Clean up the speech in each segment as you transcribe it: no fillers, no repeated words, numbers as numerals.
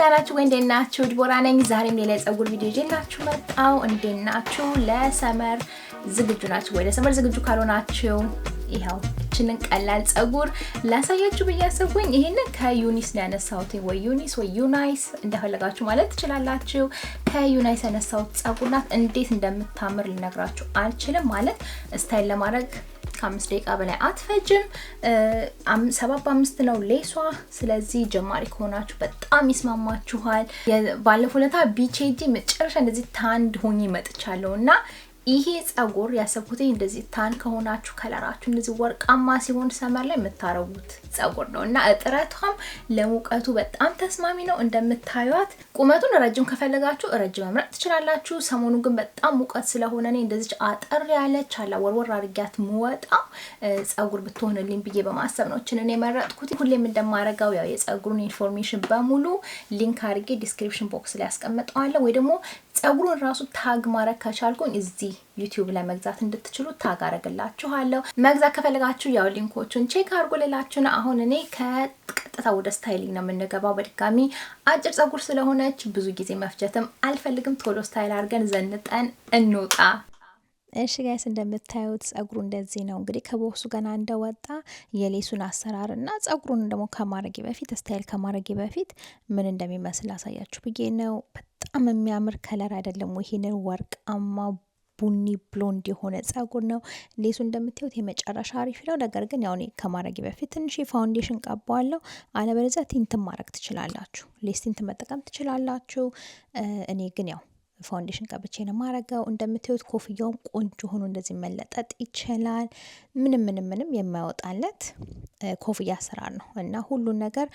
ናችሁ ወይ እንደናችሁ? ዲቦራ ነኝ። ዛሬም ሌላ የፀጉር ቪዲዮ ይዤላችሁ መጣሁ። እንደናችሁ? ለሰመር ዝግጁ ናችሁ ወይ? ለሰመር ዝግጁ ካልሆናችሁ ይሄው እችንን ቀላል ፀጉር ላሳያችሁ ብያሰብኩኝ። ይሄንን ከዩኒስ ነው ያነሳሁት፣ ወይ ዩኒስ ወይ ዩናይስ እንደፈለጋችሁ ማለት ትችላላችሁ። ከዩናይስ ያነሳሁት ፀጉር ናት። እንዴት እንደምታምር ልነግራችሁ አልችልም። ማለት ስታይል ለማድረግ ከ5 ደቂቃ በላይ አትፈጅም። 75 ነው ሌሷ። ስለዚህ ጀማሪ ከሆናችሁ በጣም ይስማማችኋል። ባለፈው ለታ ቢቼጂ መጨረሻ እንደዚህ ታንድ ሆኜ መጥቻለሁና ይሄ ፀጉር ያሰብኩት እንደዚህ ታን ከሆናችሁ ከለራችሁ እንደዚህ ወርቃማ ሲሆን ሰመር ላይ የምታረጉት ፀጉር ነውና እጥረቷም ለሙቀቱ በጣም ተስማሚ ነው። እንደምታዩት ቁመቱን ረጅም ከፈለጋችሁ ረጅም መምረጥ ትችላላችሁ። ሰሞኑን ግን በጣም ሙቀት ስለሆነ እኔ እንደዚህ አጠር ያለች አላ ወርወር አድርጊያት ሙወጣው ፀጉር ብትሆንልኝ ብዬ በማሰብ ነው እቺን የመረጥኩት። ሁሌም እንደማረጋው ያው የፀጉሩን ኢንፎርሜሽን በሙሉ ሊንክ አድርጌ ዲስክሪፕሽን ቦክስ ላይ አስቀምጠዋለሁ ወይ ደግሞ ፀጉሩን ራሱ ታግ ማረግ ከቻልኩኝ እዚህ ዩቲዩብ ላይ መግዛት እንድትችሉ ታግ አረግላችኋለሁ። መግዛት ከፈለጋችሁ ያው ሊንኮቹን ቼክ አድርጉ ልላችሁ ነው። አሁን እኔ ከቀጥታ ወደ ስታይሊንግ ነው የምንገባው። በድጋሚ አጭር ፀጉር ስለሆነች ብዙ ጊዜ መፍጀትም አልፈልግም። ቶሎ ስታይል አድርገን ዘንጠን እንውጣ። እሺ ጋይስ እንደምታዩት ፀጉሩ እንደዚህ ነው። እንግዲህ ከቦክሱ ገና እንደወጣ የሌሱን አሰራርና ፀጉሩን ደግሞ ከማረጌ በፊት ስታይል ከማረጌ በፊት ምን እንደሚመስል አሳያችሁ ብዬ ነው። በጣም የሚያምር ከለር አይደለም ወይ? ይሄንን ወርቃማ ቡኒ ብሎንድ የሆነ ፀጉር ነው። ሌሱ እንደምታዩት የመጨረሻ አሪፍ ነው። ነገር ግን ያው እኔ ከማረጌ በፊት ትንሽ ፋውንዴሽን ቀባዋለሁ። አለበለዚያ ቲንት ማረግ ትችላላችሁ። ሌስ ቲንት መጠቀም ትችላላችሁ። እኔ ግን ያው ፋውንዴሽን ቀብቼ ነው ማረጋው። እንደምታዩት ኮፍያውም ቆንጆ ሆኖ እንደዚህ መለጠጥ ይችላል። ምንም የማይወጣለት ኮፍያ አሰራር ነው እና ሁሉን ነገር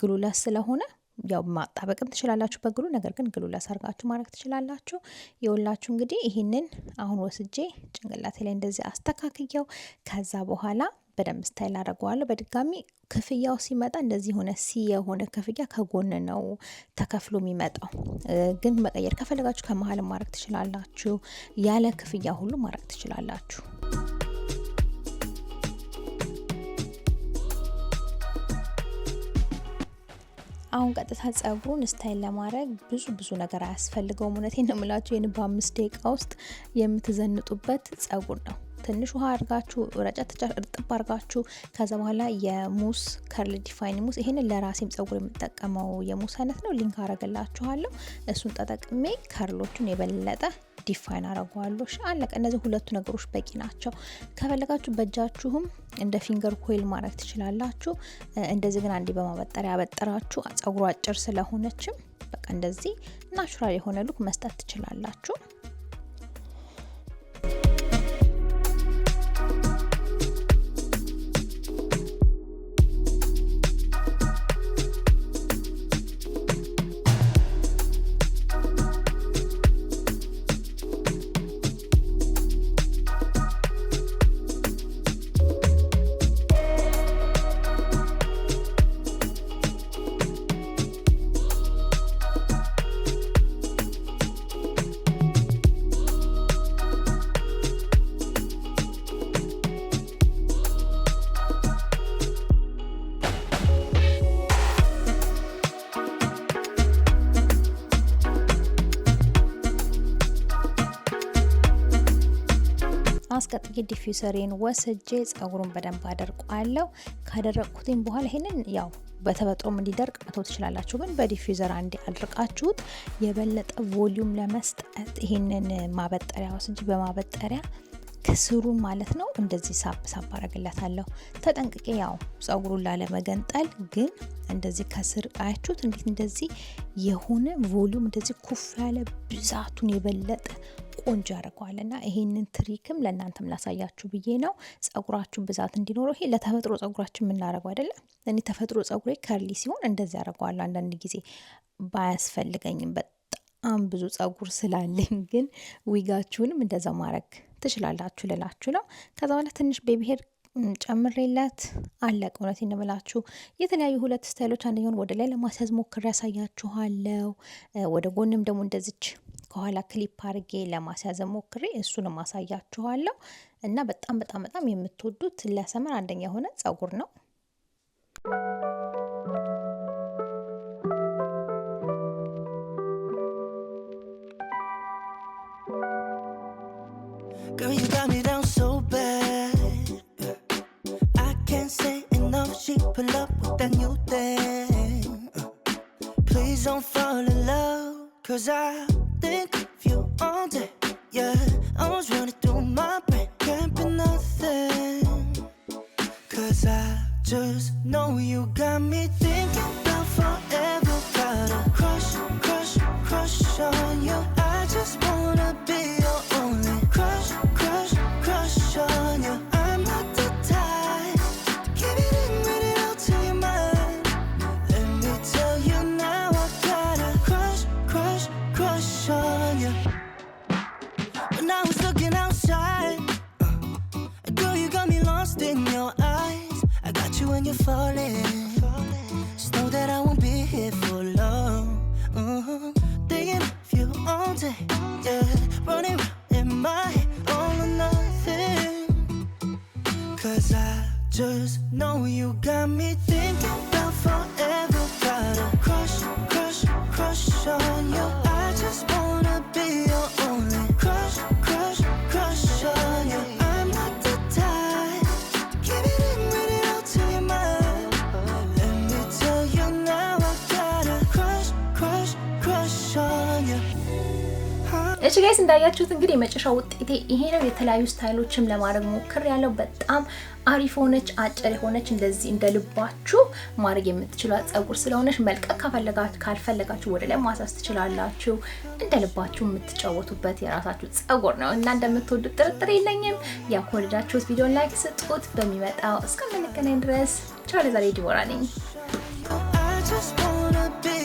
ግሉለስ ስለሆነ ያው ማጣበቅም ትችላላችሁ በግሉ። ነገር ግን ግሉለስ አርጋችሁ ማረግ ትችላላችሁ። የውላችሁ እንግዲህ ይሄንን አሁን ወስጄ ጭንቅላቴ ላይ እንደዚህ አስተካክየው ከዛ በኋላ በደንብ ስታይል አደርገዋለሁ። በድጋሚ ክፍያው ሲመጣ እንደዚህ ሆነ የሆነ ክፍያ ከጎን ነው ተከፍሎ የሚመጣው። ግን መቀየር ከፈለጋችሁ ከመሀል ማረግ ትችላላችሁ። ያለ ክፍያ ሁሉ ማረግ ትችላላችሁ። አሁን ቀጥታ ፀጉሩን ስታይል ለማድረግ ብዙ ነገር አያስፈልገውም። እውነቴን ነው የምላችሁ። ይሄን በ5 ደቂቃ ውስጥ የምትዘንጡበት ፀጉር ነው። ትንሽ ውሃ አርጋችሁ ረጨት እርጥብ አርጋችሁ ከዛ በኋላ የሙስ ከርል ዲፋይን ሙስ፣ ይሄንን ለራሴም ፀጉር የምጠቀመው የሙስ አይነት ነው። ሊንክ አረግላችኋለሁ። እሱን ተጠቅሜ ከርሎቹን የበለጠ ዲፋይን አረጋዋለሁ። አለቀ። እነዚህ ሁለቱ ነገሮች በቂ ናቸው። ከፈለጋችሁ በእጃችሁም እንደ ፊንገር ኮይል ማድረግ ትችላላችሁ። እንደዚህ ግን አንዴ በማበጠሪያ አበጥራችሁ ፀጉሩ አጭር ስለሆነችም በቃ እንደዚህ ናቹራል የሆነ ሉክ መስጠት ትችላላችሁ። አስቀጥዬ ዲፊውሰሬን ወስጄ ፀጉሩን በደንብ አደርቀዋለሁ። ካደረቅኩትኝ በኋላ ይሄንን ያው በተፈጥሮም እንዲደርቅ መተው ትችላላችሁ። ግን በዲፊውዘር አንዴ አድርቃችሁት የበለጠ ቮሊዩም ለመስጠት ይሄንን ማበጠሪያ ወስጄ በማበጠሪያ ከስሩ ማለት ነው እንደዚህ ሳብ አረግላታለሁ። ተጠንቅቄ ያው ፀጉሩን ላለመገንጠል። ግን እንደዚህ ከስር አያችሁት እንዴት እንደዚህ የሆነ ቮሊዩም እንደዚህ ኩፍ ያለ ብዛቱን የበለጠ ቆንጆ ያደርገዋልና ይሄንን ትሪክም ለእናንተም ላሳያችሁ ብዬ ነው። ፀጉራችሁ ብዛት እንዲኖረው ይሄ ለተፈጥሮ ፀጉራችን የምናደርገው አይደለም። እኔ ተፈጥሮ ፀጉሬ ከርሊ ሲሆን እንደዚህ ያደርገዋለሁ። አንዳንድ ጊዜ ባያስፈልገኝም በጣም ብዙ ፀጉር ስላለኝ ግን ዊጋችሁንም እንደዛ ማድረግ ትችላላችሁ ልላችሁ ነው። ከዛ በኋላ ትንሽ ቤቢ ሄር ጨምሬላት አለቀ። እውነቴን ነው የምላችሁ የተለያዩ ሁለት ስታይሎች አንደኛውን ወደ ላይ ለማስያዝ ሞክሬ ያሳያችኋለሁ። ወደ ጎንም ደግሞ እንደዚች ከኋላ ክሊፕ አድርጌ ለማስያዝ ሞክሬ እሱንም አሳያችኋለሁ። እና በጣም በጣም በጣም የምትወዱት ለሰመር አንደኛ የሆነ ጸጉር ነው። Girl, you got me down so bad. I can't say enough. She pull up with that new thing. Please don't fall in love, 'cause I think of you all day. Yeah, I was running through my brain, can't be nothing. 'Cause I just know you got me thinking about forever. Got a crush, crush, crush on you. I just wanna be your only crush, crush, crush on you. I'm not the type to keep it in, read it out to your mind. Let me tell you now, I got a crush, crush, crush on you. When I was looking outside, girl, you got me lost in your eyes. I got you when you're falling. Just know that I won't be here for long. Thinking of you all day, yeah. Running around in my head, all or nothing. 'Cause I just know you got me thinking about forever. Got a crush, crush, crush on you. I just wanna be your only crush, crush, crush on you. I'm not the type to keep it in, read it out to your mind. Let me tell you now, I got a crush, crush, crush on you. እሺ ጋይስ እንዳያችሁት እንግዲህ የመጨረሻው ውጤቴ ይሄ ነው። የተለያዩ ስታይሎችም ለማድረግ ሞክሬያለሁ። በጣም አሪፍ ሆነች፣ አጭር ሆነች። እንደዚህ እንደልባችሁ ማድረግ የምትችሏት ጸጉር ስለሆነች መልቀቅ ካልፈለጋችሁ ወደ ላይ ማሳስ ትችላላችሁ። እንደልባችሁ የምትጫወቱበት የራሳችሁ ጸጉር ነው እና እንደምትወዱት ጥርጥር የለኝም። ያው ከወደዳችሁት ቪዲዮ ላይክ ስጡት። በሚመጣው እስከምንገናኝ ድረስ ቻው። ለዛሬ ዲቦራ ነኝ። I just wanna be